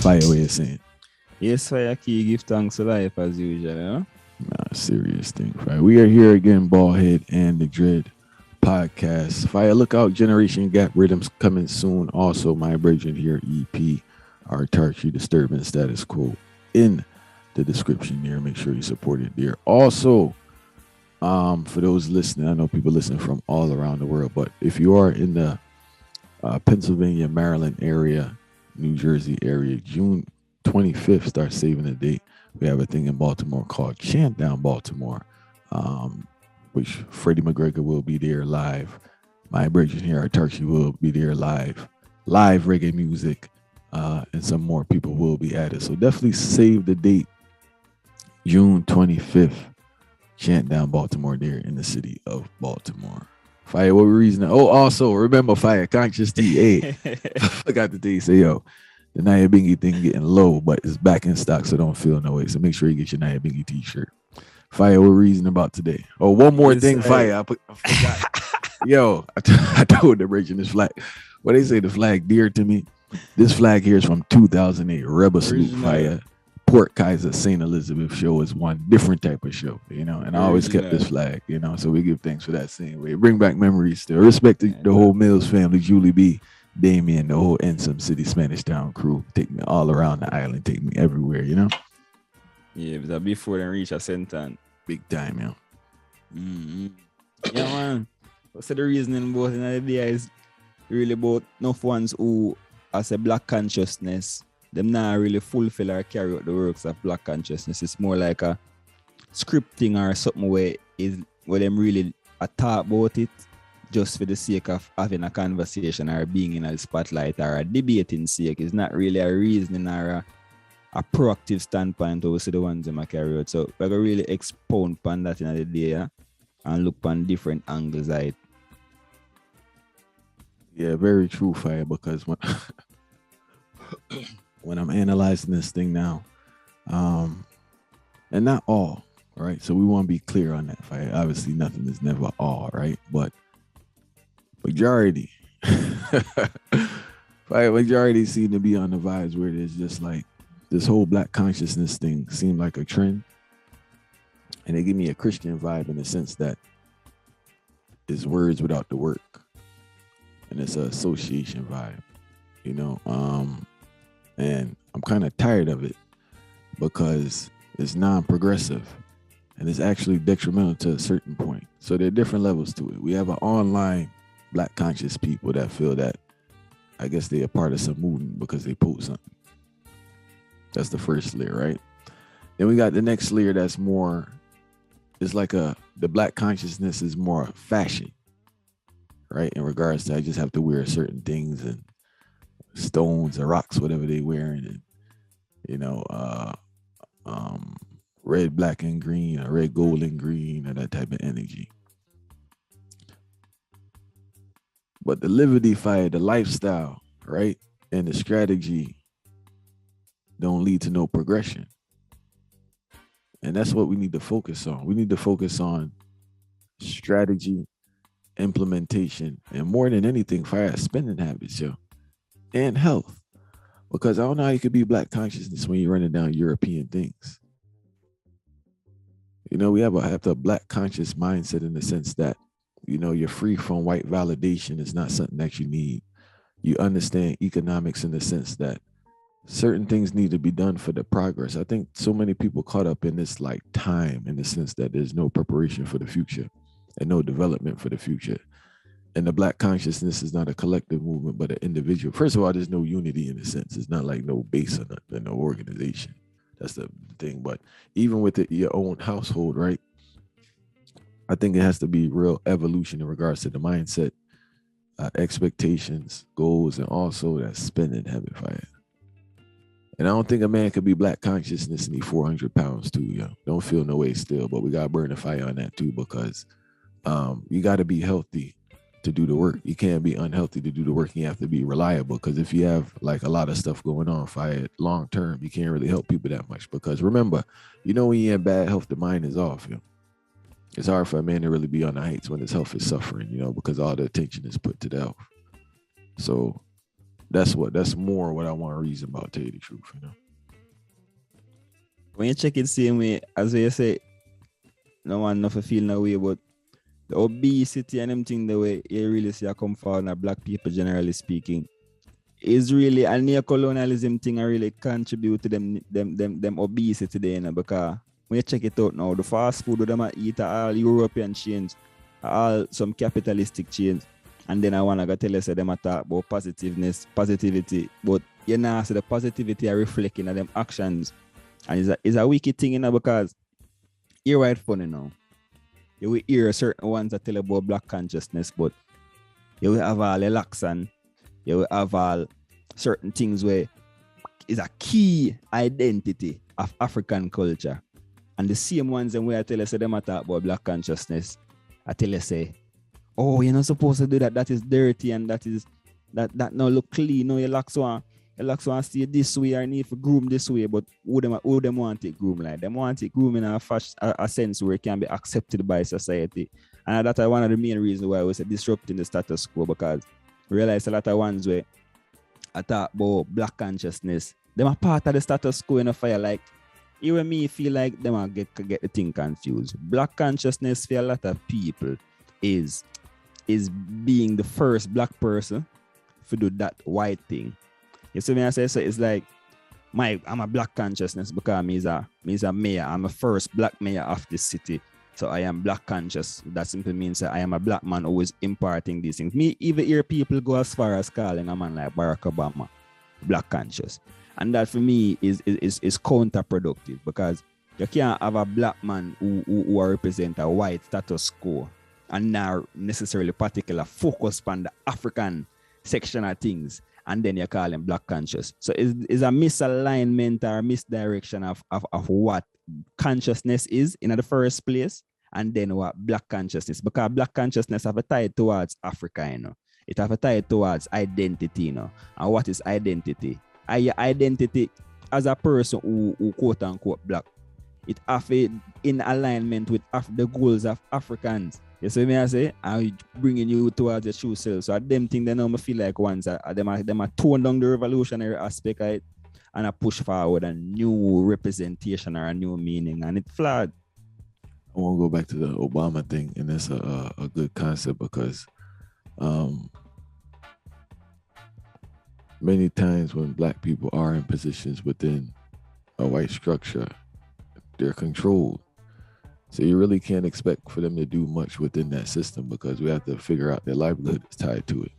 Fire, what you saying? Yes, Autarchii, give thanks to life as usual, you know? Nah, serious thing, Fire. We are here again, Ballhead and the Dread podcast. Fire, look out, Generation Gap Rhythms coming soon. Also, my brethren here, EP, Autarchii, Disturbance Status Quo, in the description there. Make sure you support it there. Also, for those listening, I know people listen from all around the world, but if you are in the Pennsylvania, Maryland area, New Jersey area, June 25th, start saving the date. We have a thing in Baltimore called Chant Down Baltimore, which Freddie McGregor will be there live. My brethren here, Autarchii, will be there live reggae music, and some more people will be added. So definitely save the date, June 25th, Chant Down Baltimore, there in the city of Baltimore. Fire, what reason? Oh, also remember, Fire Conscious TA. Forgot to tell you, say yo, the Naya Bingy thing getting low, but it's back in stock, so don't feel no way. So make sure you get your Naya Bingy t-shirt. Fire, what reason about today? Oh, one more thing, Fire. I forgot. Yo, I told the Rachel this flag. What they say, the flag dear to me. This flag here is from 2008. Rebel Salute, Fire. Port Kaiser St. Elizabeth show is one different type of show, you know, and I always kept this flag, you know, so we give thanks for that same way. Bring back memories still. Respect the whole Mills family, Julie B, Damien, the whole Ensom City Spanish Town crew. Take me all around the island, take me everywhere, you know. Yeah, but before they reach a sentence. Big time, yo. Mm-hmm. Yeah, man. So the reasoning about in the idea is really about enough ones who, as a black consciousness, them not really fulfill or carry out the works of black consciousness. It's more like a scripting or something where them really talk about it just for the sake of having a conversation or being in a spotlight or a debating sake. It's not really a reasoning or a proactive standpoint over the ones them carry out. So we're going to really expound on that in the day, yeah? And look on different angles at it. Yeah, very true, Fire, because when I'm analyzing this thing now, and not all, right? So we want to be clear on that, Fire. Obviously, nothing is never all, right? But majority, Fire, majority seem to be on the vibes where there's just like this whole black consciousness thing seemed like a trend. And they give me a Christian vibe in the sense that it's words without the work. And it's an association vibe, you know? And I'm kind of tired of it because it's non-progressive and it's actually detrimental to a certain point. So there are different levels to it. We have an online black conscious people that feel that I guess they're a part of some movement because they post something. That's the first layer, right? Then we got the next layer that's more, it's like the black consciousness is more fashion, right? In regards to I just have to wear certain things and stones or rocks, whatever they wearing, and you know, red, black, and green, or red, gold, and green, or that type of energy. But the liberty Fire, the lifestyle, right, and the strategy don't lead to no progression. And that's what we need to focus on. We need to focus on strategy, implementation, and more than anything, Fire, spending habits, yo. And health, because I don't know how you could be black consciousness when you're running down European things. You know, we have a black conscious mindset in the sense that, you know, you're free from white validation. It's not something that you need. You understand economics in the sense that certain things need to be done for the progress. I think so many people caught up in this like time in the sense that there's no preparation for the future and no development for the future. And the black consciousness is not a collective movement, but an individual. First of all, there's no unity in a sense. It's not like no base or nothing, no organization. That's the thing. But even with your own household, right? I think it has to be real evolution in regards to the mindset, expectations, goals, and also that spending habit, Fire. And I don't think a man could be black consciousness and eat 400 pounds too, yo. Don't feel no way still, but we got to burn the fire on that too, because you got to be healthy to do the work. You can't be unhealthy to do the work. You have to be reliable, because if you have like a lot of stuff going on, Fire, long term, you can't really help people that much, because remember, you know, when you're in bad health, the mind is off, yo. It's hard for a man to really be on the heights when his health is suffering, you know, because all the attention is put to the health. So that's more what I want to reason about, tell you the truth, you know. When you check it same way, as you say, no one enough feel no way, but the obesity and them thing the way you really see a come forward in black people generally speaking is really a neocolonialism thing and really contribute to them obesity there, you know, because when you check it out now, the fast food them I eat are all European chains, are all some capitalistic chains. And then I wanna go tell you say them a talk about positivity, but you know so the positivity are reflecting on them actions. And it's a wicked thing, you know, because you're right funny now. You will hear certain ones that tell about black consciousness, but you will have all relaxation, you will have all certain things where is a key identity of African culture. And the same ones and where I tell you say them talk about black consciousness, I tell you say, oh, you're not supposed to do that. That is dirty and that now look clean. No, you like so stay this way or need to groom this way, but who them want it groom like? Them want it groom in a sense where it can be accepted by society. And that's one of the main reasons why I was disrupting the status quo, because I realize a lot of ones where I talk about black consciousness, them are part of the status quo in a fire. Like, even me feel like them are get the thing confused. Black consciousness for a lot of people is being the first black person to do that white thing. You see me I say? So it's like I'm a black consciousness because me's a mayor. I'm a first black mayor of this city. So I am black conscious. That simply means that I am a black man who is imparting these things. Me even hear people go as far as calling a man like Barack Obama black conscious. And that for me is counterproductive, because you can't have a black man who represent a white status quo and not necessarily particular focus on the African section of things, and then you call him black conscious. So it's a misalignment or misdirection of what consciousness is in the first place, and then what black consciousness, because black consciousness have a tie towards Africa, you know. It have a tie towards identity, you know. And what is identity? Your identity as a person who quote unquote black, it have in alignment with the goals of Africans. You see me I say? I'm bringing you towards your true self. So them thing they know me feel like ones them are tone down the revolutionary aspect of it and I push forward a new representation or a new meaning, and it's flawed. I want to go back to the Obama thing, and that's a good concept, because many times when black people are in positions within a white structure, they're controlled. So you really can't expect for them to do much within that system, because we have to figure out their livelihood is tied to it.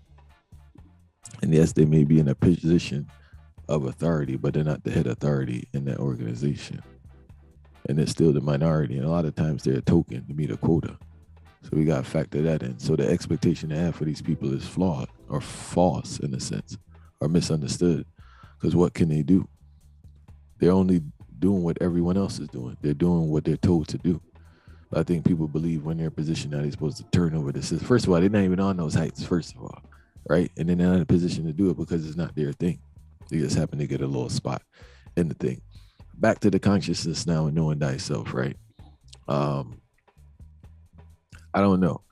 And yes, they may be in a position of authority, but they're not the head authority in that organization. And it's still the minority. And a lot of times they're a token to meet a quota. So we got to factor that in. So the expectation they have for these people is flawed or false in a sense, or misunderstood. Because what can they do? They're only doing what everyone else is doing. They're doing what they're told to do. But I think people believe when they're in a position that they're supposed to turn over the system. First of all, they're not even on those heights, first of all, right? And then they're not in a position to do it because it's not their thing. They just happen to get a little spot in the thing. Back to the consciousness now and knowing thyself, right? I don't know.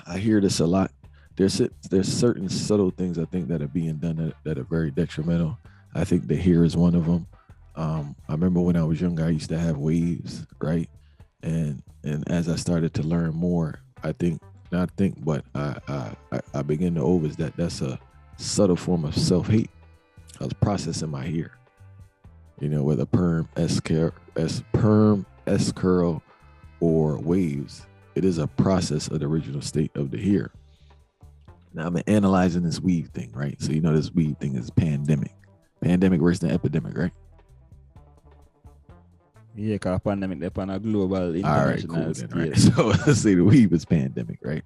I hear this a lot. There's certain subtle things I think that are being done that are very detrimental. I think the hair is one of them. I remember when I was younger, I used to have waves, right? And as I started to learn more, I began to over that that's a subtle form of self-hate. I was processing my hair, you know, whether perm, S curl, or waves. It is a process of the original state of the hair. Now I'm analyzing this weave thing, right? So you know this weave thing is pandemic. Pandemic worse than epidemic, right? Yeah, because pandemic they're on a global international scale. Right? So let's say the weave is pandemic, right?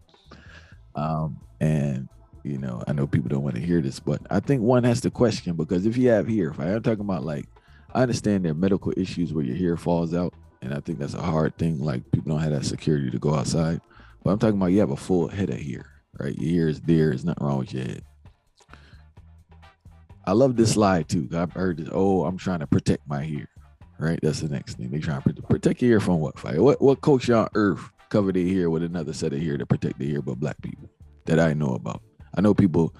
And you know, I know people don't want to hear this, but I think one has to question, because if you have hair, if I'm talking about, like, I understand there are medical issues where your hair falls out, and I think that's a hard thing. Like, people don't have that security to go outside. But I'm talking about you have a full head of hair, right? Your hair is there. There's nothing wrong with your head. I love this slide too. I've heard this. Oh, I'm trying to protect my hair, right? That's the next thing. They trying to protect your hair from what? Fire? What culture on earth cover their hair with another set of hair to protect their hair but black people that I know about? I know people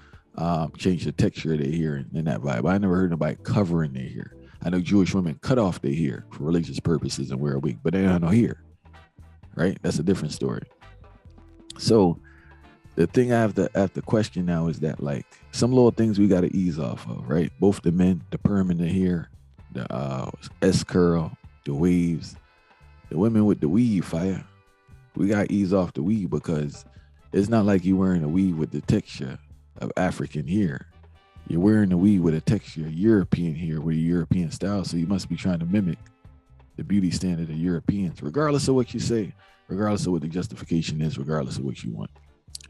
change the texture of their hair and that vibe. I never heard nobody covering their hair. I know Jewish women cut off their hair for religious purposes and wear a wig, but they don't have no hair, right? That's a different story. So the thing I have to question now is that like some little things we got to ease off of, right? Both the men, the perm in the hair, the S curl, the waves, the women with the weave, fire. We got to ease off the weave because it's not like you're wearing a weave with the texture of African hair. You're wearing a weave with a texture of European hair with a European style. So you must be trying to mimic the beauty standard of Europeans, regardless of what you say, regardless of what the justification is, regardless of what you want.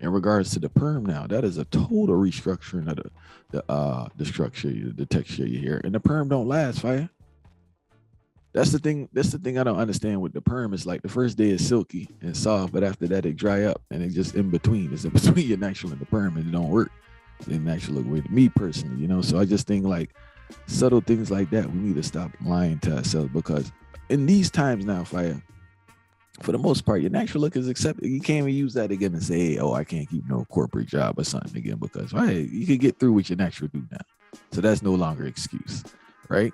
In regards to the perm now, that is a total restructuring of the structure, the texture of your hair. And the perm don't last, fire. That's the thing. That's the thing I don't understand with the perm. It's like the first day is silky and soft, but after that it dry up and it's just in between. It's in between your natural and the perm, and it don't work. It didn't actually look weird to me personally, you know. So I just think like subtle things like that, we need to stop lying to ourselves because in these times now, fire, for the most part, your natural look is accepted. You can't even use that again and say, hey, oh, I can't keep no corporate job or something again because right, you can get through what your natural do now. So that's no longer excuse, right?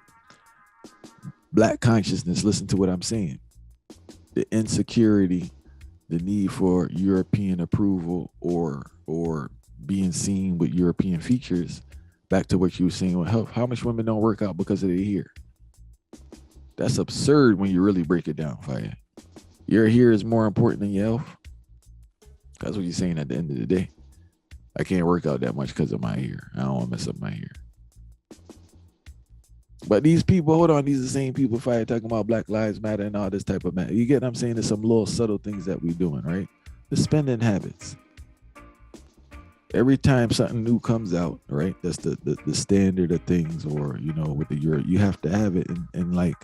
Black consciousness, listen to what I'm saying. The insecurity, the need for European approval or being seen with European features, back to what you were saying with health. How much women don't work out because of their hair? That's absurd when you really break it down, fire. Your hair is more important than your health. That's what you're saying at the end of the day. I can't work out that much because of my hair. I don't want to mess up my hair. But these people, hold on, these are the same people fire talking about Black Lives Matter and all this type of matter. You get what I'm saying? There's some little subtle things that we're doing, right? The spending habits. Every time something new comes out, right? That's the standard of things, or you know, with the Euro, you have to have it, and like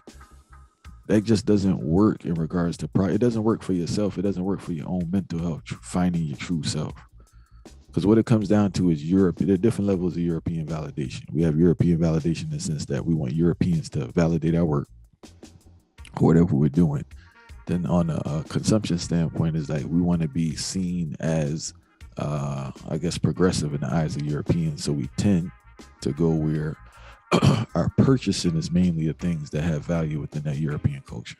that just doesn't work in regards to pride. It doesn't work for yourself. It doesn't work for your own mental health, finding your true self. Because what it comes down to is Europe. There are different levels of European validation. We have European validation in the sense that we want Europeans to validate our work, or whatever we're doing. Then on a consumption standpoint, is like we want to be seen as, I guess, progressive in the eyes of Europeans. So we tend to go where our purchasing is mainly of things that have value within that European culture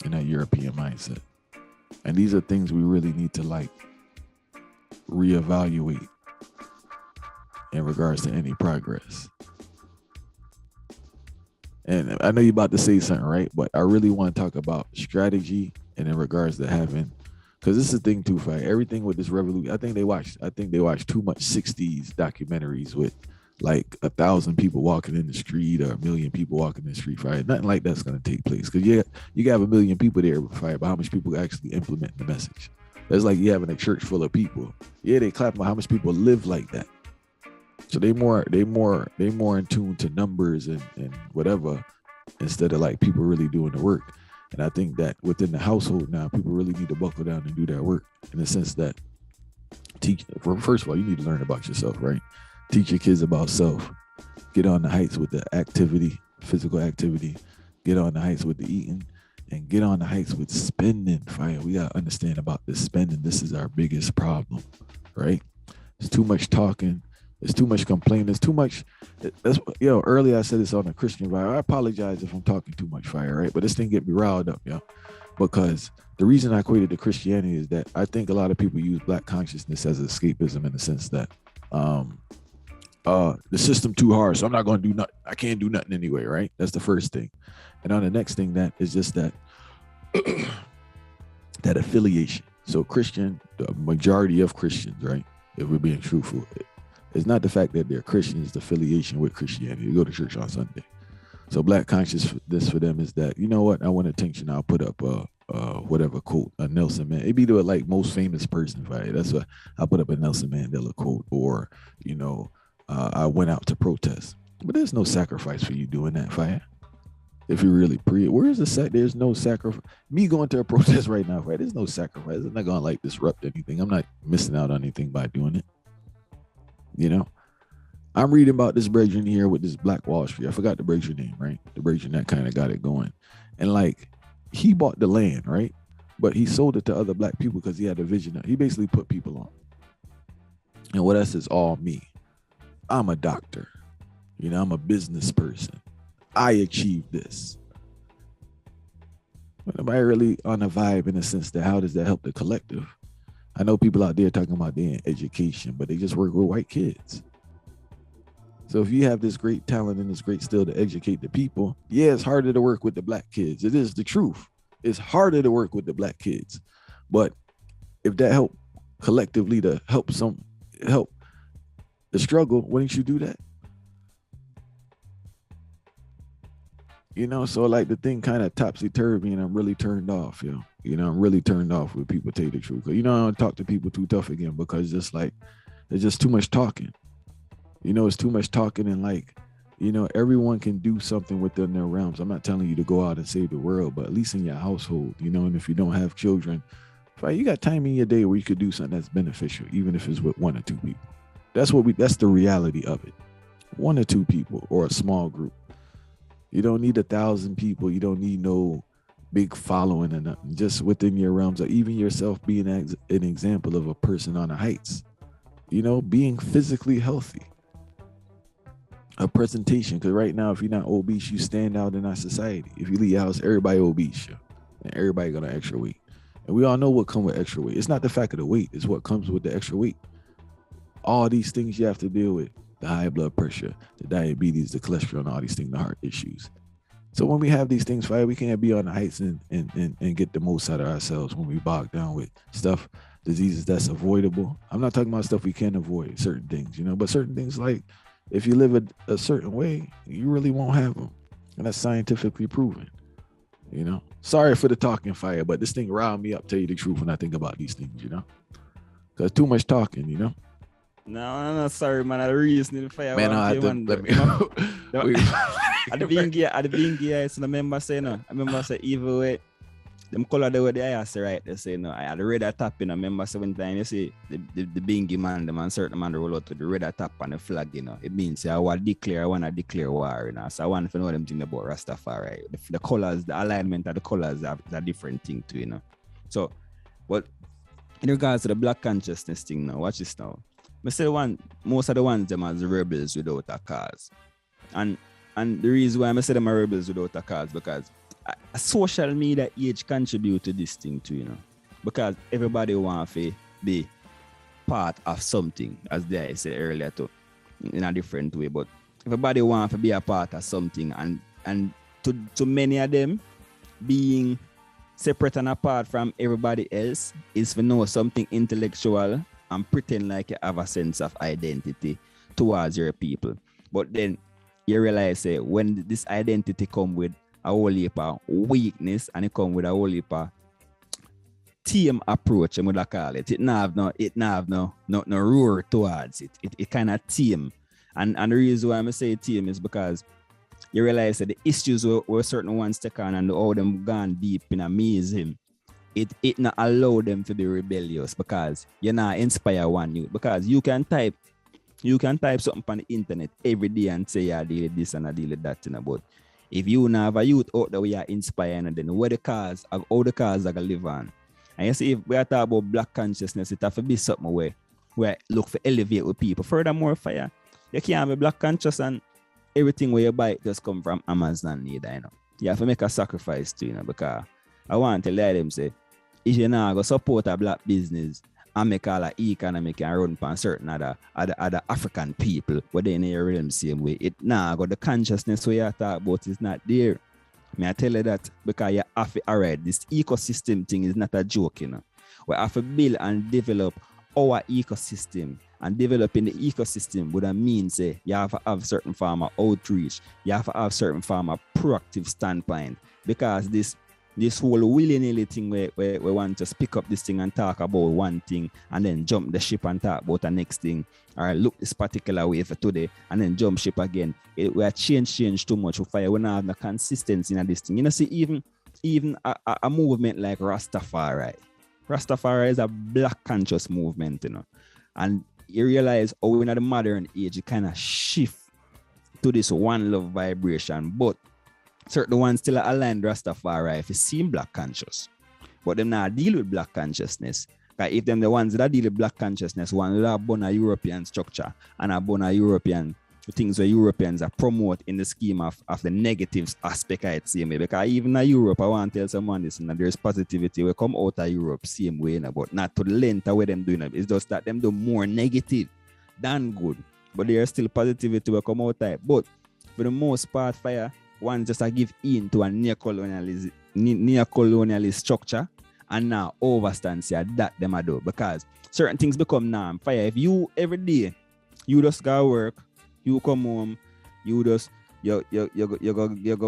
and that European mindset. And these are things we really need to like reevaluate in regards to any progress. And I know you're about to say something, right? But I really want to talk about strategy and in regards to having, because this is the thing too, right? Everything with this revolution, I think they watched too much 60s documentaries with like 1,000 people walking in the street or 1,000,000 people walking in the street, right? Nothing like that's going to take place. Because yeah, you can have 1,000,000 people there, right? But how much people actually implement the message? It's like you having a church full of people. Yeah, they clap about how much people live like that. So they more in tune to numbers and whatever, instead of like people really doing the work. And I think that within the household now, people really need to buckle down and do their work in the sense that first of all, you need to learn about yourself, right? Teach your kids about self. Get on the heights with the activity, physical activity. Get on the heights with the eating. And get on the heights with spending, fire. We gotta understand about this spending. This is our biggest problem, right? There's too much talking. There's too much complaining. There's too much. That's earlier I said this on a Christian vibe. I apologize if I'm talking too much, fire, right? But this thing get me riled up, because the reason I equated to Christianity is that I think a lot of people use Black consciousness as escapism in the sense that the system too hard, so I'm not going to do nothing. I can't do nothing anyway, right? That's the first thing. And on the next thing, that is just that that affiliation. So Christian, the majority of Christians, right? If we're being truthful, it's not the fact that they're Christians, the affiliation with Christianity. You go to church on Sunday. So Black consciousness for them is that, you know what? I want attention. I'll put up whatever quote, a Nelson Mandela. It'd be the like most famous person, right? That's what I'll put up, a Nelson Mandela quote, or I went out to protest. But there's no sacrifice for you doing that, fire. If you really where's the there's no sacrifice. Me going to a protest right now, right? There's no sacrifice. It's not gonna like disrupt anything. I'm not missing out on anything by doing it. I'm reading about this brethren here with this Black Wall Street. I forgot the brethren name, right? The brethren that kind of got it going. And like he bought the land, right? But he sold it to other Black people because he had a vision. He basically put people on. And what else is all me? I'm a doctor. I'm a business person. I achieved this. But nobody really on a vibe in the sense that how does that help the collective? I know people out there talking about their education, but they just work with white kids. So if you have this great talent and this great skill to educate the people, yeah, it's harder to work with the black kids. It is the truth. It's harder to work with the black kids. But if that help collectively to help the struggle, wouldn't you do that? So like the thing kind of topsy-turvy and I'm really turned off, I'm really turned off when people tell you the truth. Cause I don't talk to people too tough again because it's just too much talking. It's too much talking and everyone can do something within their realms. I'm not telling you to go out and save the world, but at least in your household, and if you don't have children, you got time in your day where you could do something that's beneficial, even if it's with one or two people. That's the reality of it. One or two people or a small group. You don't need 1,000 people. You don't need no big following or nothing. Just within your realms, or even yourself being an example of a person on the heights. Being physically healthy. A presentation, because right now, if you're not obese, you stand out in our society. If you leave your house, everybody obese, and everybody got an extra weight. And we all know what comes with extra weight. It's not the fact of the weight, it's what comes with the extra weight. All these things you have to deal with. The high blood pressure, the diabetes, the cholesterol, and all these things, the heart issues. So when we have these things, we can't be on the heights and get the most out of ourselves when we bog down with stuff, diseases that's avoidable. I'm not talking about stuff we can avoid, certain things, but certain things like if you live a certain way, you really won't have them. And that's scientifically proven, Sorry for the talking fire, but this thing riled me up, tell you the truth, when I think about these things, Because too much talking, No, sorry, man. I really just need to fire. Man, I let me. At the beginning, I remember saying, even way, them color the way they say, right? They say, I had the red top in. I remember 7 times, you see, the bingy man, the man, certain man roll out to the red top on the flag, It means, I want to declare war, So I want to know them thing about Rastafari. The colors, the alignment of the colors are a different thing too, So, but in regards to the black consciousness thing now, watch this now. I say most of the ones them as rebels without a cause. And the reason why I say them are rebels without a cause because social media age contribute to this thing too, Because everybody wants to be part of something, as I said earlier too, in a different way. But everybody wants to be a part of something and to many of them being separate and apart from everybody else is to know something intellectual and pretend like you have a sense of identity towards your people. But then you realize when this identity come with a whole heap of weakness and it come with a whole heap of team approach, I'm gonna call it. It not have no roar towards it. It kind of team. And the reason why I say team is because you realize that the issues were certain ones take on and all them gone deep in amazing. It not allow them to be rebellious because you're not inspire one youth. Because you can type something on the internet every day and say I deal with this and I deal with that, but if you now have a youth out there we are inspiring, then where the cars are all the cars are gonna live on. And you see, if we are talking about black consciousness, it have to be something where look for elevate with people. Furthermore, fire, you can't be black conscious and everything where you buy just come from Amazon neither, You have to make a sacrifice too, because I want to let them say if you now go support a black business and make all the economic and run upon certain other African people, where they in the same way, it now got the consciousness where you talk about is not there. May I tell you that because you have to, all right, this ecosystem thing is not a joke, We have to build and develop our ecosystem, and developing the ecosystem would mean say you have to have certain form of outreach, you have to have certain form of proactive standpoint, because this whole willy-nilly thing where we want to pick up this thing and talk about one thing and then jump the ship and talk about the next thing, or look this particular way for today and then jump ship again. We are change too much. We don't have no consistency in this thing. See, even a movement like Rastafari is a black conscious movement, And you realize how in the modern age, you kind of shift to this one love vibration, but certain ones still aligned Rastafari if you seem black conscious, but them not deal with black consciousness If them the ones that deal with black consciousness, one that are born a European structure and are born a European things where Europeans are promote in the scheme of the negatives aspect I'd say me. Because even in Europe, I want to tell someone this, and there's positivity will come out of Europe same way, but not to the length of where them doing it. It's just that them do more negative than good. But there's still positivity will come out of it. But for the most part, fire, one just to give in to a neocolonialist structure and now overstand say that them a do. Because certain things become norm. Fire, if you every day, you just go work, you come home, you just you go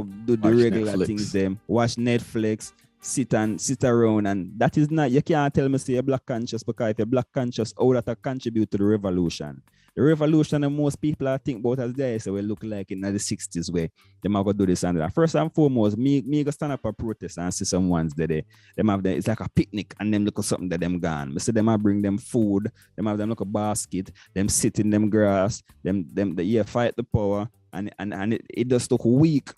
do the watch regular Netflix. Things them, watch Netflix, sit around, and that is not, you can't tell me say you're black conscious, because if you're black conscious, how that contribute to the revolution. The revolution that most people are think about as they say will look like in the 60s where they might go do this and that. First and foremost, me go stand up a protest and see someone's there. Them have it's like a picnic and them look at something that them gone. I see them I bring them food, them have them look a basket, them sit in them grass, them fight the power, and it just look weak.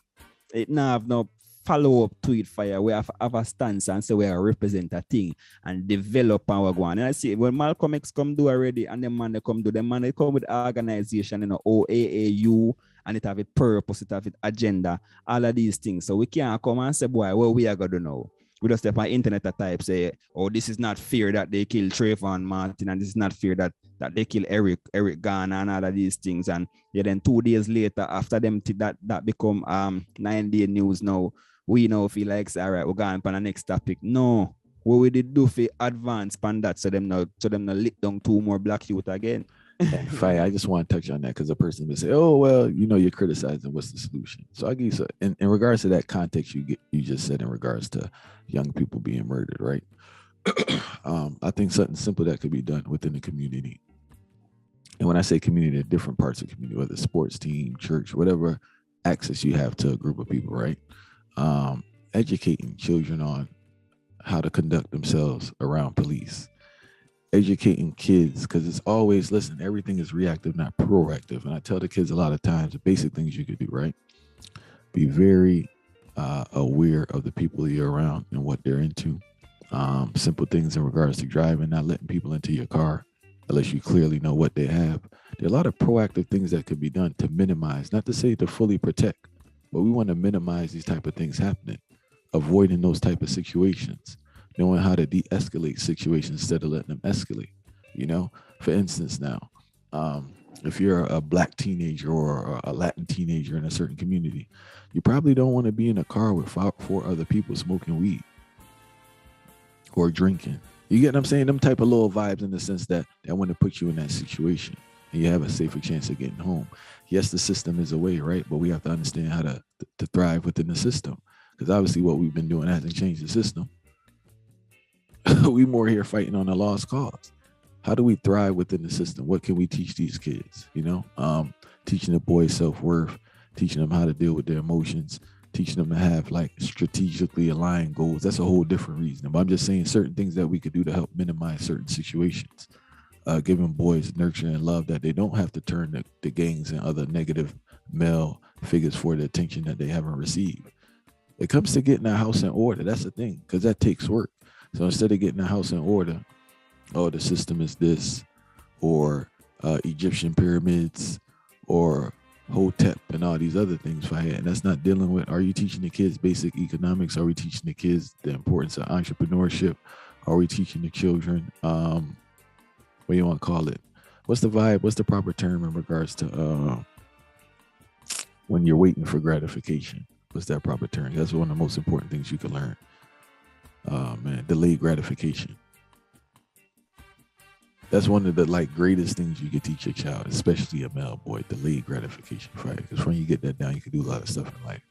It now have no follow up to it fire. We have a stance and say we are represent a thing and develop our go on. And I see when Malcolm X come do already and them man they come do, them man they come with organization, OAAU, and it have a purpose, it have an agenda, all of these things. So we can't come and say, boy, what we are going to know. We just step on internet at type say, oh, this is not fair that they kill Trayvon Martin, and this is not fair that they kill Eric Garner and all of these things. And then 2 days later, after them that become 9-day news now, we now feel like, all right, we're going on the next topic. No, what we did do for advance on that, so them not lick down 2 more black youth again. And Fai, I just want to touch on that because a person will say, oh, well, you're criticizing, what's the solution? So I give you in regards to that context you just said in regards to young people being murdered, right? I think something simple that could be done within the community. And when I say community, different parts of the community, whether sports team, church, whatever access you have to a group of people, right? Educating children on how to conduct themselves around police, educating kids, because it's always, listen, everything is reactive, not proactive. And I tell the kids a lot of times the basic things you could do, right? Be very aware of the people you're around and what they're into. Simple things in regards to driving, not letting people into your car unless you clearly know what they have. There are a lot of proactive things that could be done to minimize, not to say to fully protect, but we want to minimize these type of things happening, avoiding those type of situations, knowing how to de-escalate situations instead of letting them escalate. For instance, now, if you're a black teenager or a Latin teenager in a certain community, you probably don't want to be in a car with 4 other people smoking weed or drinking. You get what I'm saying? Them type of little vibes in the sense that they want to put you in that situation and you have a safer chance of getting home. Yes, the system is a way, right? But we have to understand how to thrive within the system, because obviously what we've been doing hasn't changed the system. We more here fighting on a lost cause. How do we thrive within the system? What can we teach these kids? Teaching the boys self-worth, teaching them how to deal with their emotions, teaching them to have like strategically aligned goals. That's a whole different reason. But I'm just saying certain things that we could do to help minimize certain situations. Giving boys nurture and love, that they don't have to turn to gangs and other negative male figures for the attention that they haven't received. It comes to getting a house in order. That's the thing, because that takes work. So instead of getting a house in order, oh, the system is this, or Egyptian pyramids, or Hotep and all these other things, right? And that's not dealing with, are you teaching the kids basic economics? Are we teaching the kids the importance of entrepreneurship? Are we teaching the children, what do you want to call it? What's the vibe? What's the proper term in regards to when you're waiting for gratification? What's that proper term? That's one of the most important things you can learn. Delayed gratification. That's one of the greatest things you can teach your child, especially a male boy, delayed gratification, right? Because when you get that down, you can do a lot of stuff in life.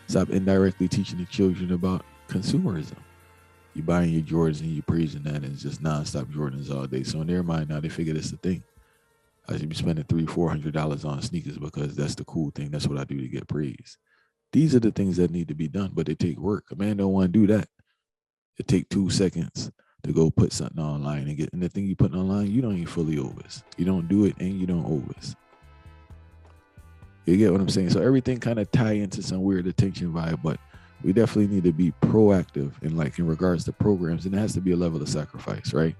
Stop indirectly teaching the children about consumerism. You buying your Jordans and you praising that, and it's just nonstop Jordans all day. So in their mind now, they figure that's the thing. I should be spending $300-$400 on sneakers because that's the cool thing. That's what I do to get praise. These are the things that need to be done, but they take work. A man don't want to do that. It take 2 seconds to go put something online and the thing you put online, you don't even fully owe us. You don't do it and you don't owe us. You get what I'm saying? So everything kind of tie into some weird attention vibe, but we definitely need to be proactive in regards to programs, and it has to be a level of sacrifice, right?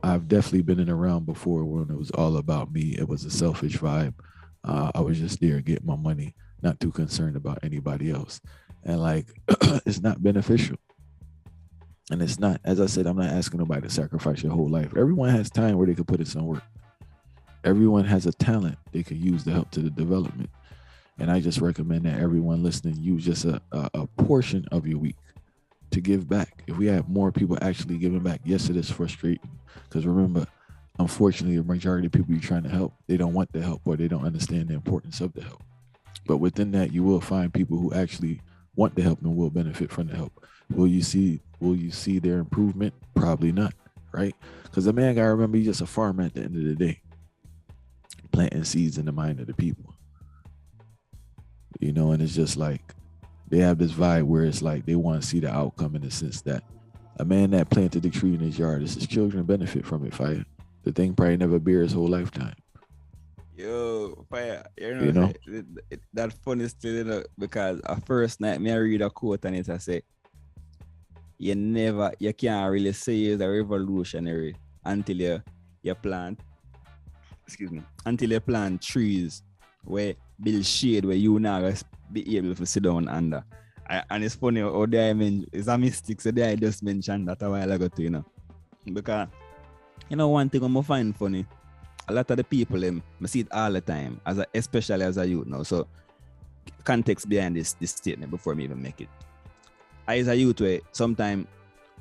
I've definitely been in a realm before when it was all about me. It was a selfish vibe. I was just there getting my money, not too concerned about anybody else. And like, it's not beneficial. And it's not, as I said, I'm not asking nobody to sacrifice your whole life. Everyone has time where they could put in some work. Everyone has a talent they could use to help to the development. And I just recommend that everyone listening use just a portion of your week to give back. If we have more people actually giving back, yes, it is frustrating. Because remember, unfortunately, the majority of people you're trying to help, they don't want the help or they don't understand the importance of the help. But within that, you will find people who actually want the help and will benefit from the help. Will you see their improvement? Probably not, right? Because the man gotta remember he's just a farmer at the end of the day, planting seeds in the mind of the people. And it's just like they have this vibe where it's like they want to see the outcome in the sense that a man that planted the tree in his yard, his children benefit from it. Fire. The thing probably never bear his whole lifetime. Yo, fire. You know? That funny still, because at first night, me I read a quote and it I say, you can't really say you're a revolutionary until you plant, until you plant trees where build shade where you now be able to sit down under. And it's funny how it's a mistake, so I just mentioned that a while ago too, because one thing I'm find funny, a lot of the people I see it all the time, especially as a youth now. So context behind this statement before me even make it. I as a youth where sometimes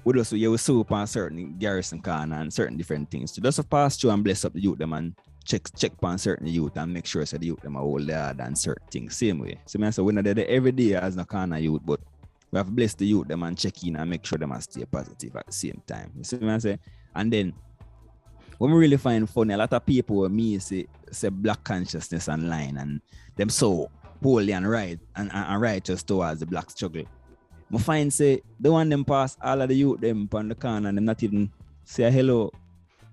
you will sue upon certain garrison corner and certain different things. So just pass through and bless up the youth them and check upon certain youth and make sure the youth them are all there and certain things. Same way. So I say we're not there every day as no corner youth, but we have to bless the youth them and check in and make sure them stay positive at the same time. You see what I say? And then what we really find funny, a lot of people me say black consciousness online and them so holy and right and righteous towards the black struggle. I find say the one them pass all of the youth them on the corner and them not even say hello.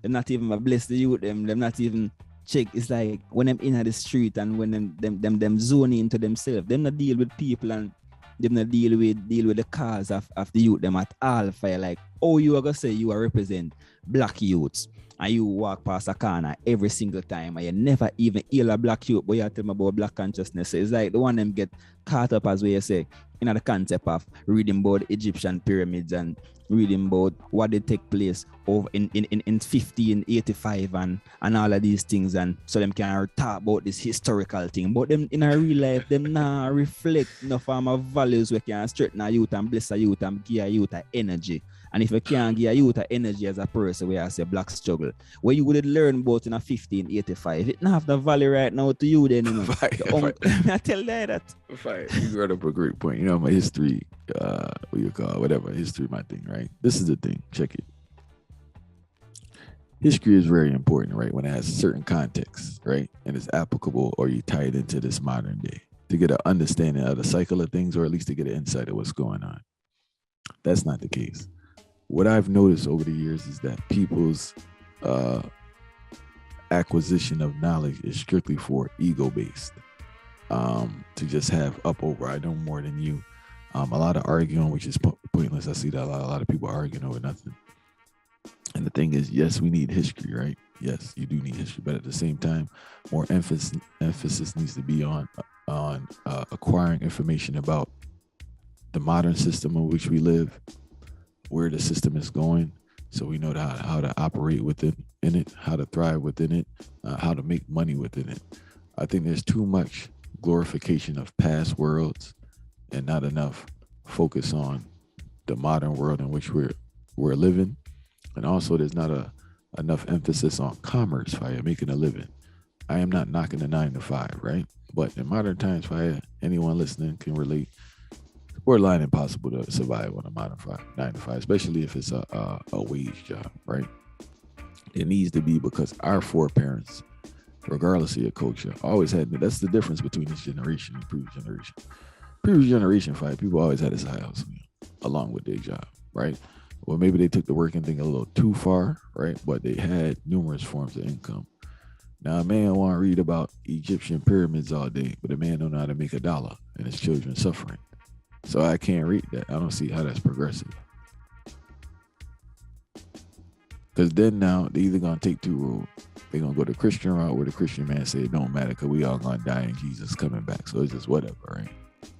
Them not even bless the youth them not even check. It's like when them in the street and when them zone into themselves, them not deal with people and them not deal with the cause of the youth them at all. Fire like, oh, you are gonna say you are represent black youths and you walk past a corner every single time and you never even hear a black youth, but you tell them about black consciousness. So it's like the one them get caught up as we say in the concept of reading about Egyptian pyramids and reading about what they take place over in 1585 and all of these things, and so them can talk about this historical thing. But them in a real life, them now reflect no form of values we can straighten a youth and bless a youth and give a youth a energy. And if you can't give a youth a energy as a person, where I say black struggle, where you would learn about in a 1585, it not have the value right now to you then, I tell you that. Fine. You brought up a great point. My history, what you call it, whatever, history, my thing, right? This is the thing. Check it. History is very important, right? When it has certain context, right? And it's applicable or you tie it into this modern day to get an understanding of the cycle of things, or at least to get an insight of what's going on. That's not the case. What I've noticed over the years is that people's acquisition of knowledge is strictly for ego-based. To just have up over, I know more than you. A lot of arguing, which is pointless. I see that a lot of people arguing over nothing. And the thing is, yes, we need history, right? Yes, you do need history, but at the same time, more emphasis needs to be on acquiring information about the modern system in which we live, where the system is going, so we know how to operate within it, how to thrive within it, how to make money within it. I think there's too much glorification of past worlds and not enough focus on the modern world in which we're living. And also there's not enough emphasis on commerce, fire, making a living. I am not knocking the 9 to 5, right? But in modern times, fire, anyone listening can relate. Borderline impossible to survive on a modern 9 to 5, especially if it's a wage job, right? It needs to be, because our foreparents, regardless of your culture, always had. That's the difference between this generation and previous generation. Previous generation, people always had a side hustle along with their job, right? Well, maybe they took the working thing a little too far, right? But they had numerous forms of income. Now, a man want to read about Egyptian pyramids all day, but a man don't know how to make $1 and his children suffering. So I can't read that. I don't see how that's progressive. Because then now they either gonna take two roads. They're gonna go the Christian route where the Christian man say it don't matter because we all gonna die and Jesus coming back. So it's just whatever, right?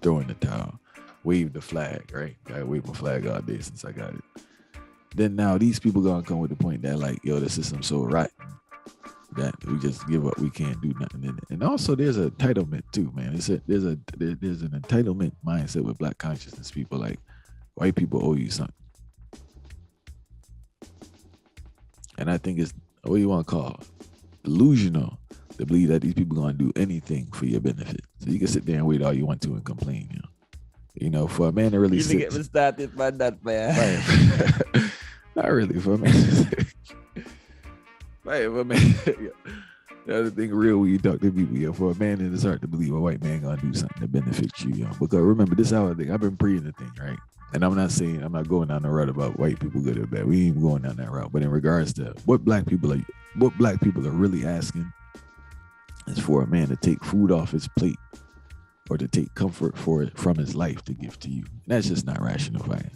Throw in the towel. Wave the flag, right? Gotta wave my flag all day since I got it. Then now these people gonna come with the point that like, yo, the system's so rotten that we just give up. We can't do nothing. And also there's an entitlement too, man. There's an entitlement mindset with black consciousness people. Like white people owe you something. And I think it's what you want to call it, delusional to believe that these people gonna do anything for your benefit. So you can sit there and wait all you want to and complain, you know, for a man to really get me started by that, man. Right. Not really for a man. Right, for a man. The other thing real when you talk to people, for a man in his heart to believe a white man gonna do something to benefit you, Because remember, this is how I think. I've been preaching the thing, right? And I'm not going down the route about white people good or bad. We ain't even going down that route. But in regards to what black people are really asking is for a man to take food off his plate or to take comfort from his life to give to you. And that's just not rational, right?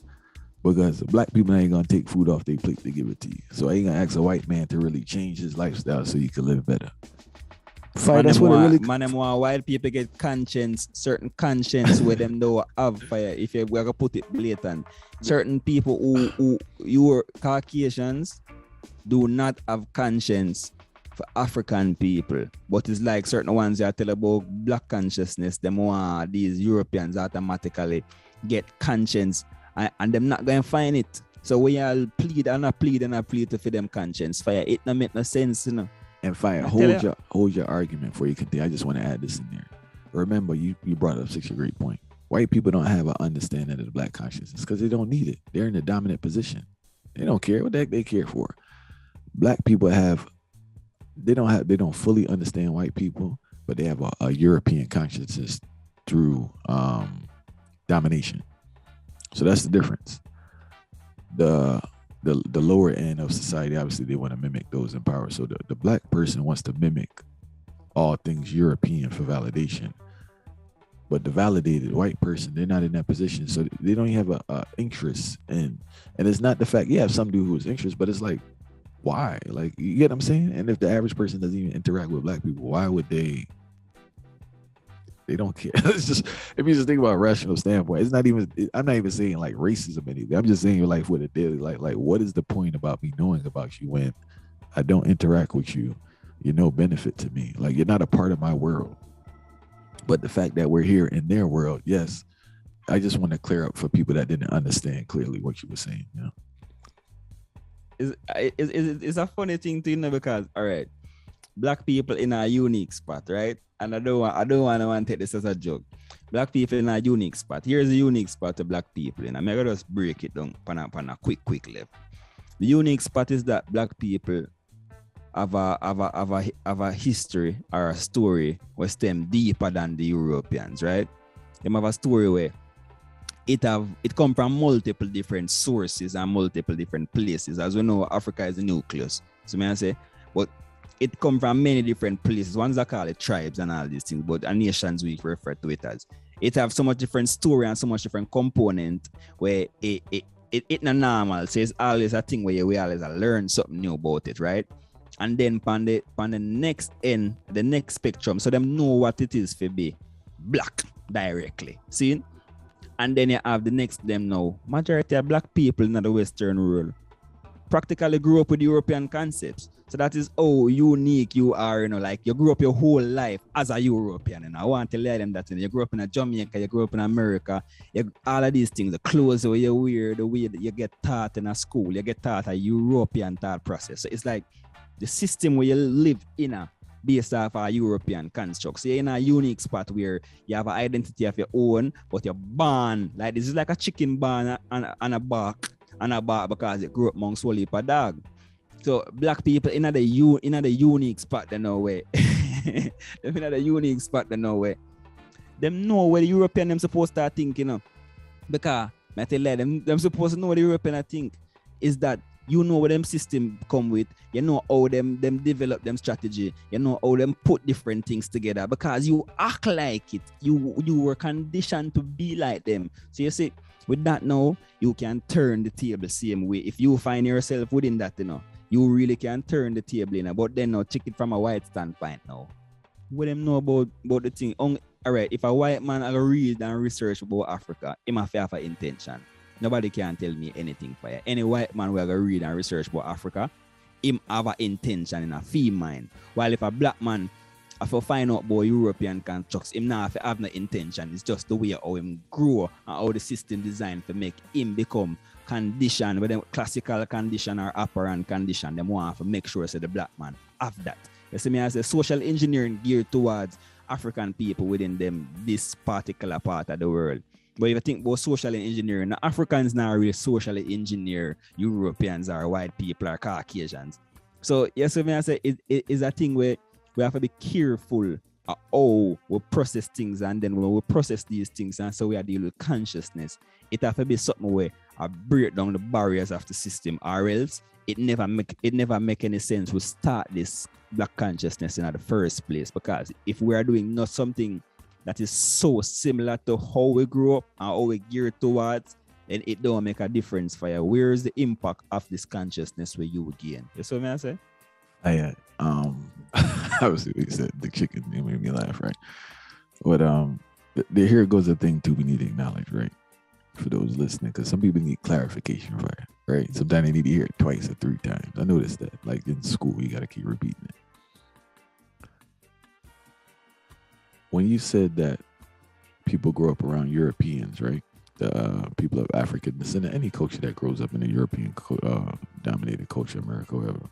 Because black people ain't gonna take food off their plate to give it to you. So I ain't gonna ask a white man to really change his lifestyle so you can live better. Fire, that's what it really. Man, them want white people get certain conscience where them know have fire. If we're gonna put it blatant, certain people who your Caucasians do not have conscience for African people, but it's like certain ones that tell about black consciousness. Them want these Europeans automatically get conscience, and them not gonna find it. So we all plead to for them conscience. Fire, it not make no sense, And Fire, hold your argument before you continue. I just want to add this in there. Remember, you brought up such a great point. White people don't have an understanding of the black consciousness because they don't need it. They're in a dominant position. They don't care what the heck they care for. Black people they don't fully understand white people, but they have a European consciousness through domination. So that's the difference. The lower end of society, obviously they want to mimic those in power. So the black person wants to mimic all things European for validation. But the validated white person, they're not in that position. So they don't even have a interest in, and it's not the fact, you have some dude who has interest, but it's like, why? Like, you get what I'm saying? And if the average person doesn't even interact with black people, why would they don't care? It's just, if you just think about a rational standpoint, I'm not even saying like racism or anything. I'm just saying like with a daily, like what is the point about me knowing about you when I don't interact with you? You're no benefit to me. Like, you're not a part of my world. But the fact that we're here in their world, yes, I just want to clear up for people that didn't understand clearly what you were saying, It's a funny thing to because, all right, black people in a unique spot, right? And I don't want to take this as a joke. Black people in a unique spot. Here's a unique spot to black people. And I'm going to just break it down on a quick level. The unique spot is that black people have a history or a story where stem deeper than the Europeans, right? They have a story where it come from multiple different sources and multiple different places. As we know, Africa is the nucleus. So may I say, but it come from many different places. Ones that call it tribes and all these things, but nations we refer to it as. It have so much different story and so much different component where it not normal. So it's always a thing where we always learn something new about it, right? And then on the next end, the next spectrum, so them know what it is to be black directly. See? And then you have the next them now. Majority of black people in the Western world practically grew up with European concepts. So that is how unique you are, like you grew up your whole life as a European. And I want to let them that you grew up in Jamaica, you grew up in America, all of these things, the clothes that you wear, the way that you get taught in a school, you get taught a European thought process. So it's like the system where you live in based off a European construct. So you're in a unique spot where you have an identity of your own, but you're born, like this is like a chicken born on a bark because it grew up amongst whole heap of dog. So black people in the unique spot they know where. Them in the unique spot they know where. Them know where the European them supposed to start thinking, because I tell them supposed to know what the European think is that you know what them system come with, you know how them develop them strategy, you know how them put different things together because you act like it. You were conditioned to be like them. So you see, with that now, you can turn the table same way. If you find yourself within that, you really can turn the table in. But then now check it from a white standpoint now. What them know about the thing? All right, if a white man will read and research about Africa, he must have an intention. Nobody can tell me anything for you. Any white man will read and research about Africa, him have an intention in a fee mind. While if a black man if I find out about European constructs, him not have no intention. It's just the way how him grow and how the system designed to make him become conditioned, whether classical condition or apparent condition. Them want to make sure the black man have that. You see me as a social engineering geared towards African people within them this particular part of the world. But if you think about social engineering, the Africans now really socially engineer Europeans or white people or Caucasians. So yes, I say it is a thing where we have to be careful of how we process things, and then when we process these things and so we are dealing with consciousness, it have to be something where I break down the barriers of the system, or else it never make any sense to start this black consciousness in the first place. Because if we are doing not something that is so similar to how we grew up and how we gear towards, then it don't make a difference for you. Where is the impact of this consciousness where you gain? You see what I say? Obviously we said the chicken, it made me laugh, right? But here goes the thing too we need to acknowledge, right? For those listening, because some people need clarification, right? Sometimes they need to hear it twice or three times. I noticed that, like in school, you got to keep repeating it. When you said that people grow up around Europeans, right? The people of African descent, any culture that grows up in a European dominated culture, America, whatever,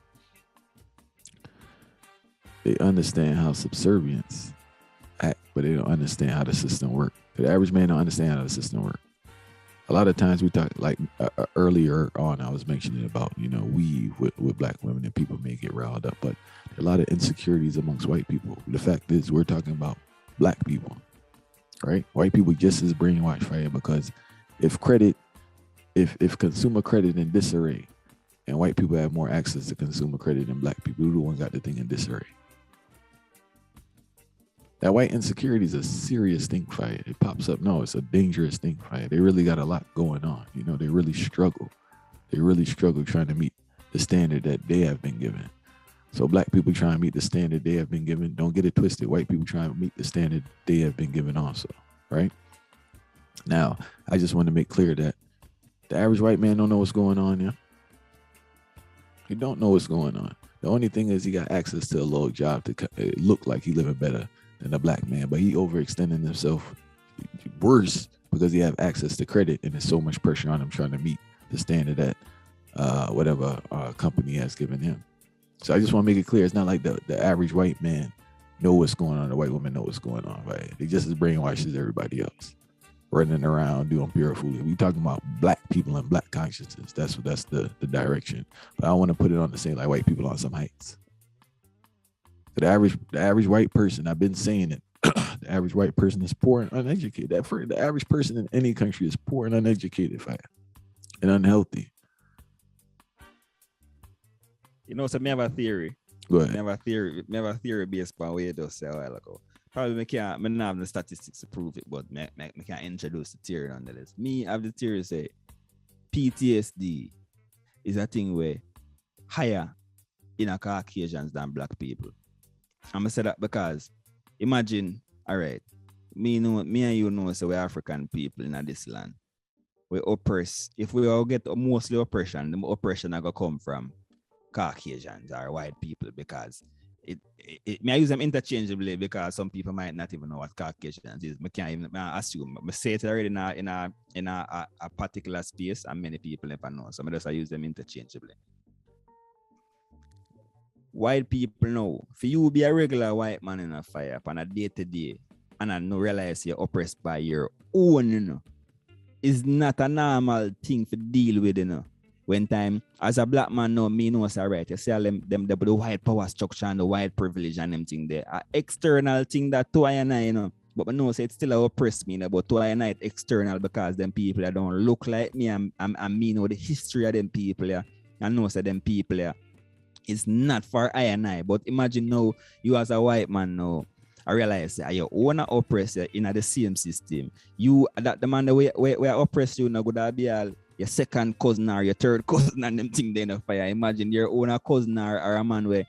they understand how subservience act, but they don't understand how the system works. The average man don't understand how the system works. A lot of times we talk, like earlier on, I was mentioning about, we with black women and people may get riled up, but there are a lot of insecurities amongst white people. The fact is, we're talking about black people, right? White people just as brainwashed, right? Because if consumer credit in disarray, and white people have more access to consumer credit than black people, who the one got the thing in disarray? That white insecurity is a serious thing for you. It pops up. No, it's a dangerous thing for you. They really got a lot going on. They really struggle. They really struggle trying to meet the standard that they have been given. So black people try and meet the standard they have been given. Don't get it twisted. White people try and meet the standard they have been given also, right? Now, I just want to make clear that the average white man don't know what's going on, yeah? He don't know what's going on. The only thing is he got access to a low job to look like he living better than a black man, but he overextending himself worse because he have access to credit, and there's so much pressure on him trying to meet the standard that whatever company has given him. So I just want to make it clear, it's not like the average white man know what's going on, the white woman know what's going on, right? They just as brainwashed as everybody else, running around doing pure foolery. We talking about black people and black consciousness. That's the direction. But I don't want to put it on the same like white people on some heights. The average white person, I've been saying it, the average white person is poor and uneducated. The average person in any country is poor and uneducated, and unhealthy. So me have a theory. Go ahead. Me have a theory based on what you just said a while ago. Probably me not have the statistics to prove it, but me can introduce the theory nonetheless. Me have the theory say PTSD is a thing where higher in a Caucasians than black people. I'm gonna say that because imagine, all right, me and you know, so we're African people in this land. We oppress. If we all get mostly oppression, the oppression are gonna come from Caucasians or white people, because I use them interchangeably because some people might not even know what Caucasians is. I can't even assume. I say it already in a particular space, and many people never know. So I just use them interchangeably. White people know, for you be a regular white man in a fire on a day-to-day, and I no realize you're oppressed by your own, is not a normal thing to deal with, When time, as a black man know, me know it's alright. You see them the white power structure and the white privilege and them thing there. An external thing that to I and I, But I know say it still oppress me, but to I and I external because them people that don't look like me and me know the history of them people, yeah. I know say them people, yeah. It's not for I and I, but imagine now you as a white man now, I realize that you wanna oppress in the same system. You that the man that we oppress you now, could be all your second cousin or your third cousin and them thing then of fire. Imagine your own cousin or a man where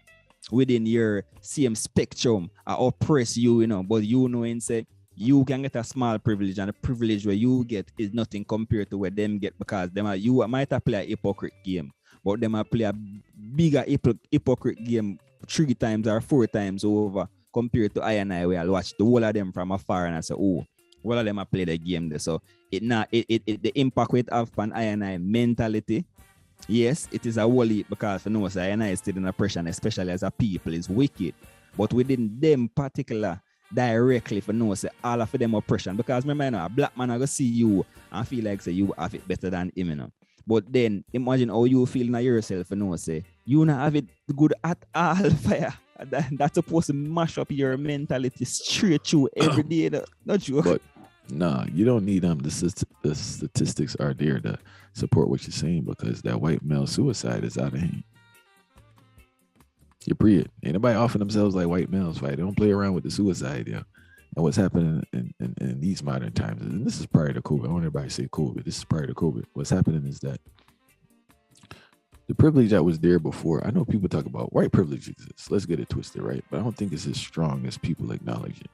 within your same spectrum oppress you, but and say you can get a small privilege, and the privilege where you get is nothing compared to where them get, because you might have play a hypocrite game, but them might play a bigger hypocrite game 3 times or 4 times over compared to I and I, where I'll watch the whole of them from afar and I say, oh, all of them are play the game there. So the impact with have on I and I mentality. Yes, it is a wally, because for no I and I still in oppression, especially as a people, is wicked. But within them particular directly for no say all of them oppression. Because remember, a black man I go see you and feel like say you have it better than him, But then imagine how you feel now yourself for no say you not have it good at all. Fire. That's supposed to mash up your mentality straight through every day. Not you. But nah, you don't need them. The statistics are there to support what you're saying, because that white male suicide is out of hand. You period. Ain't nobody offering themselves like white males, right? They don't play around with the suicide, yeah. And what's happening in these modern times, and this is prior to COVID. I don't want everybody to say COVID. This is prior to COVID. What's happening is that the privilege that was there before, I know people talk about white privilege exists. Let's get it twisted, right? But I don't think it's as strong as people acknowledge it,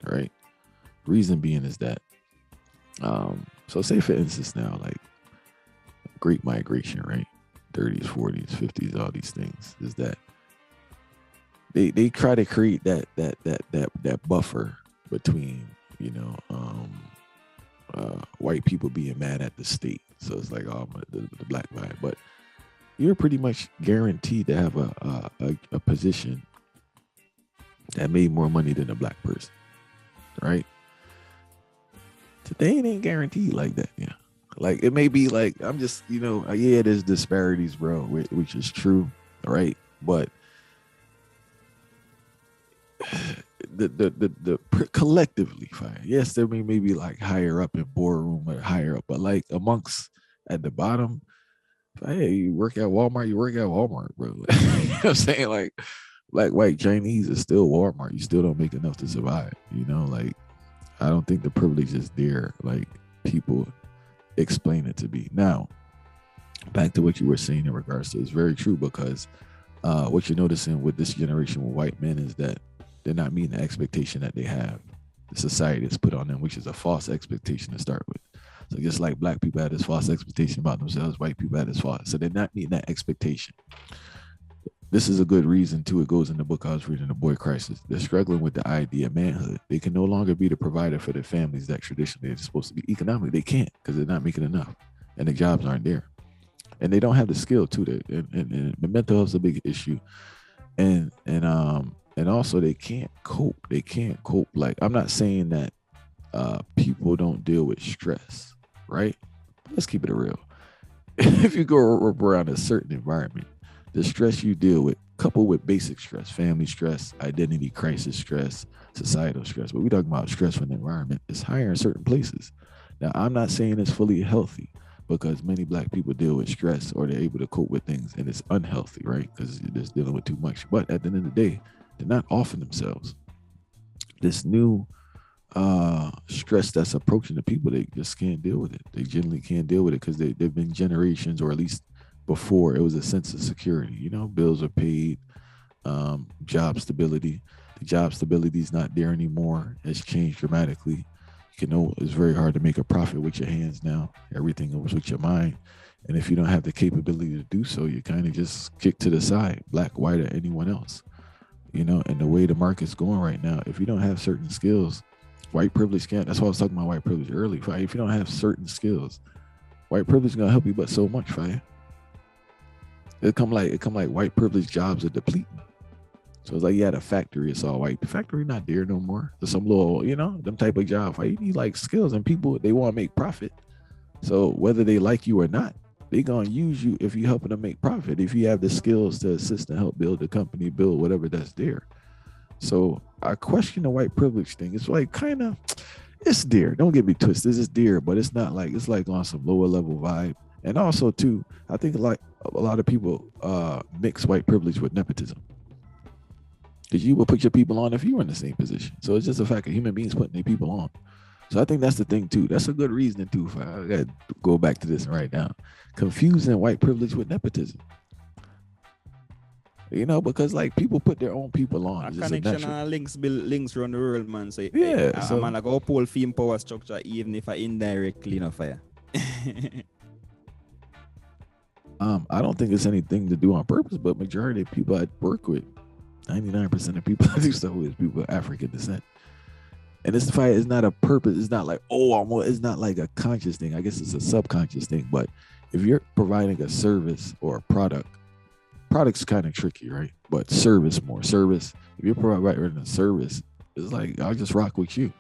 right? Reason being is that, so say for instance now, like Great Migration, right? 30s, 40s, 50s, all these things, is that they try to create that buffer between, white people being mad at the state. So it's like the black vibe, but you're pretty much guaranteed to have a position that made more money than a black person, right? Today it ain't guaranteed like that, yeah. Like it may be like, I'm just, yeah, there's disparities, bro, which is true, right? But the collectively, fine. Yes, there may be like higher up in boardroom or higher up, but like amongst at the bottom, hey, you work at Walmart, bro. You know what I'm saying? Like black, white, Chinese is still Walmart. You still don't make enough to survive. Like I don't think the privilege is there like people explain it to be. Now, back to what you were saying in regards to, it's very true, because what you're noticing with this generation with white men is that they're not meeting the expectation that they have. The society has put on them, which is a false expectation to start with. So just like black people had this false expectation about themselves, white people had this false. So they're not meeting that expectation. This is a good reason too. It goes in the book I was reading, The Boy Crisis. They're struggling with the idea of manhood. They can no longer be the provider for their families that traditionally they're supposed to be. Economically, they can't, because they're not making enough, and the jobs aren't there, and they don't have the skill to. And the mental health is a big issue, and also they can't cope. They can't cope. Like, I'm not saying that people don't deal with stress, right? Let's keep it real. If you go around a certain environment, the stress you deal with, coupled with basic stress, family stress, identity crisis stress, societal stress, but we're talking about stress from the environment, is higher in certain places. Now, I'm not saying it's fully healthy, because many black people deal with stress, or they're able to cope with things, and it's unhealthy, right? Because you're just dealing with too much. But at the end of the day, they're not offering themselves this new stress that's approaching the people. They just can't deal with it. They generally can't deal with it, because they've been generations, or at least before, it was a sense of security. Bills are paid, job stability. The job stability is not there anymore. It's changed dramatically. It's very hard to make a profit with your hands now. Everything goes with your mind. And if you don't have the capability to do so, you kind of just kick to the side, black, white, or anyone else. And the way the market's going right now, if you don't have certain skills, white privilege can't. That's why I was talking about white privilege early. If you don't have certain skills, white privilege is gonna help you, but so much, right? It come like white privilege jobs are depleting. So it's like you had a factory, it's all white. The factory not there no more. There's some little, them type of job. You need like skills, and people, they want to make profit. So whether they like you or not, they gonna use you if you helping them make profit. If you have the skills to assist and help build the company, build whatever that's there. So I question the white privilege thing. It's like kind of, it's there. Don't get me twisted. It's there, but it's not like, it's like on some lower level vibe. And also too, I think like a lot of people mix white privilege with nepotism. Because you will put your people on if you were in the same position. So it's just a fact of human beings putting their people on. So I think that's the thing too. That's a good reasoning too. I got to go back to this right now. Confusing white privilege with nepotism. You know, because like people put their own people on. A It's just a connection natural. and links build links around the world, man. So Yeah. a So man like go pull theme power structure even if I indirectly no fire. I don't think it's anything to do on purpose, but majority of people I work with, 99% of people I do stuff with is people of African descent. And this fight is not a purpose. It's not like, it's not like a conscious thing. I guess it's a subconscious thing. But if you're providing a service or a product's kind of tricky, right? But service more. Service, if you're providing a service, it's like, I'll just rock with you.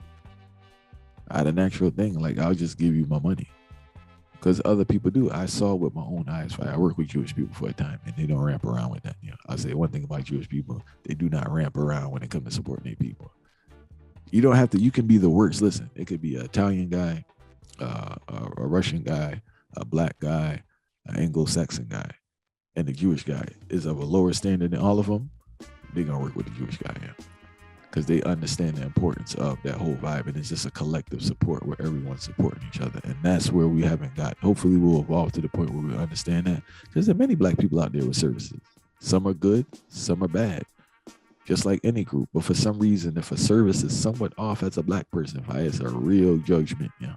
I had a natural thing. Like, I'll just give you my money. Because other people do. I saw with my own eyes. I work with Jewish people for a time, and they don't ramp around with that. You know, I'll say one thing about Jewish people: they do not ramp around when it comes to supporting their people. You don't have to. You can be the worst. Listen, it could be an Italian guy, a Russian guy, a black guy, an Anglo-Saxon guy, and the Jewish guy is of a lower standard than all of them. They're gonna work with the Jewish guy, yeah, because they understand the importance of that whole vibe, and it's just a collective support where everyone's supporting each other, and that's where we haven't got. Hopefully, we'll evolve to the point where we understand that, because there are many black people out there with services. Some are good, some are bad, just like any group. But for some reason, if a service is somewhat off as a black person, it's a real judgment. You know,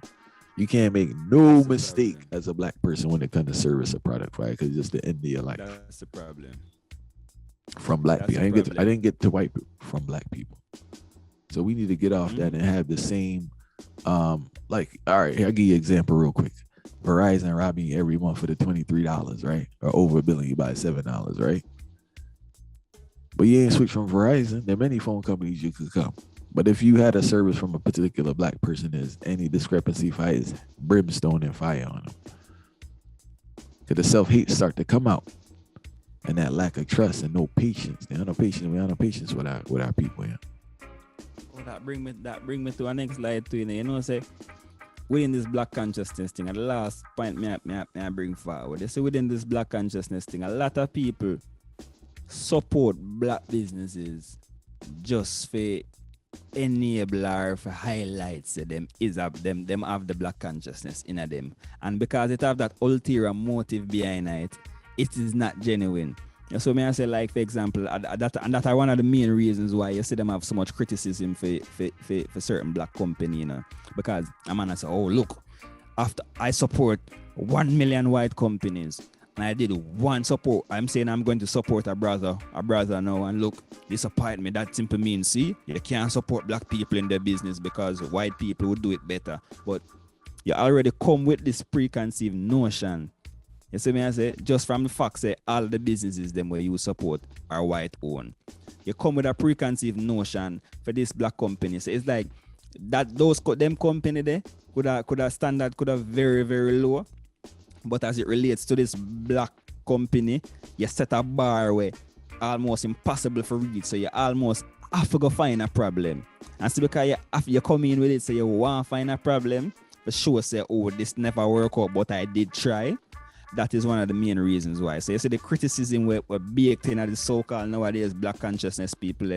you can't make no mistake as a black person when it comes to service or product, right? Because it's the end of your life. That's the problem. From black people, I didn't get to white people, from black people. So we need to get off that and have the same, like, all right, I'll give you an example real quick. Verizon robbing you every month for the $23, right? Or overbilling you by $7, right? But you ain't switch from Verizon. There are many phone companies you could come. But if you had a service from a particular black person, there's any discrepancy, fire is brimstone and fire on them. Because the self-hate start to come out. And that lack of trust and no patience. We have no patience with our people, yeah. Oh, that bring me to our next slide too. You know, say within this black consciousness thing, and the last point me I bring forward. They say within this black consciousness thing, a lot of people support black businesses just for enable or for highlights them is of them have the black consciousness in them, and because it have that ulterior motive behind it, it is not genuine. So may I say, like, for example, that are one of the main reasons why you see them have so much criticism for certain black company, you know, because a man say, oh look, after I support 1 million white companies and I did one support, I'm saying I'm going to support a brother now, and look, disappoint me. That simply means, see, you can't support black people in their business because white people would do it better. But you already come with this preconceived notion. You see me, I say, just from the fact say all the businesses them where you support are white owned. You come with a preconceived notion for this black company. So it's like that them company there could have standard could have very, very low. But as it relates to this black company, you set a bar where almost impossible for reach. So you almost have to go find a problem. And so because you come in with it, so you want to find a problem, for sure say, oh, this never work out, but I did try. That is one of the main reasons why. So you see the criticism were baked in at the so-called nowadays black consciousness people.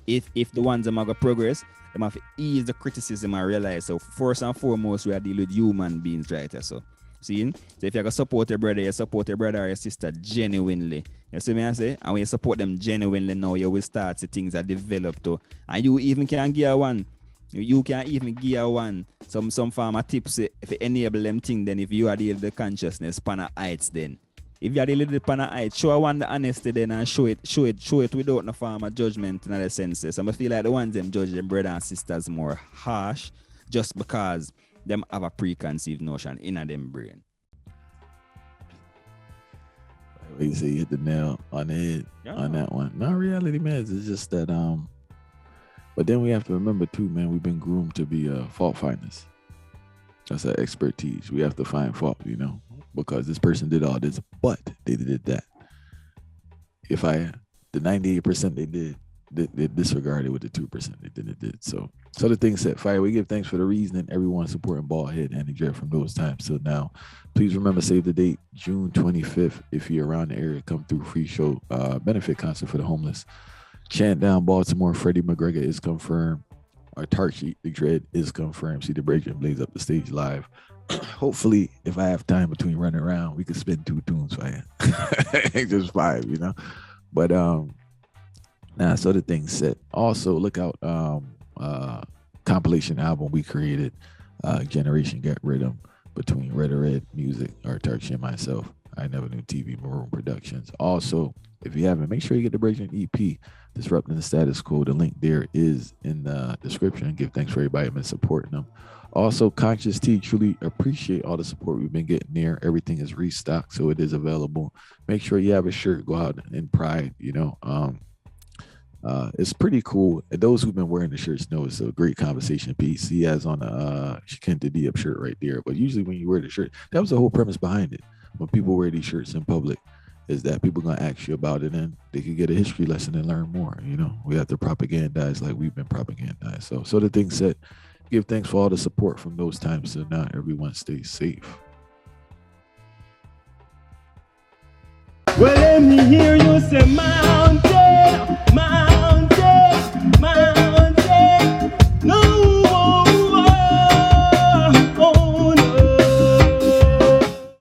If the ones that have progress, they have to ease the criticism and realize. So first and foremost, we are dealing with human beings, right? So see, so if you support your brother or your sister genuinely. You see me I say? And when you support them genuinely now, you will start to things that develop too. And you even can give one. You can even give one some form of tips if you enable them thing. Then if you are the consciousness pana heights, then if you are the little pana heights, show one the honesty then and show it without no form of judgment in other senses. So I feel like the ones them judge them brother and sisters more harsh just because them have a preconceived notion in them brain. You say you hit the nail on the head on that one. No, reality, man, it's just that but then we have to remember too, man, we've been groomed to be fault finders. That's our expertise. We have to find fault, you know, because this person did all this, but they did that. If the 98% they disregarded with the 2% they did. So the thing said, Fire, we give thanks for the reasoning, everyone supporting Baldhead and the Dread from those times till now. Please remember, save the date, June 25th. If you're around the area, come through, free show, benefit concert for the homeless. Chant down Baltimore, Freddie McGregor is confirmed. Autarchii, the Dread is confirmed. See the Breaking Blaze up the stage live. Hopefully, if I have time between running around, we can spin 2 tunes for you. Just 5, you know. But nah, so the thing's set. Also, look out compilation album we created, Generation Get Rhythm, between Red or Red Music, Autarchii, and myself. I Never Knew TV Maroon Productions. Also, if you haven't, make sure you get the Breaking EP, Disrupting the Status Quo. The link there is in the description. Give thanks for everybody who's been supporting them. Also, Conscious T, truly appreciate all the support we've been getting there. Everything is restocked, so it is available. Make sure you have a shirt. Go out in pride, you know. It's pretty cool. And those who've been wearing the shirts know it's a great conversation piece. He has on a Shikenta Diop shirt right there. But usually when you wear the shirt, that was the whole premise behind it. When people wear these shirts in public, is that people gonna ask you about it and they can get a history lesson and learn more. You know, we have to propagandize like we've been propagandized. So the thing said, give thanks for all the support from those times to now. Everyone stays safe. Well, let me hear you say, "Mount."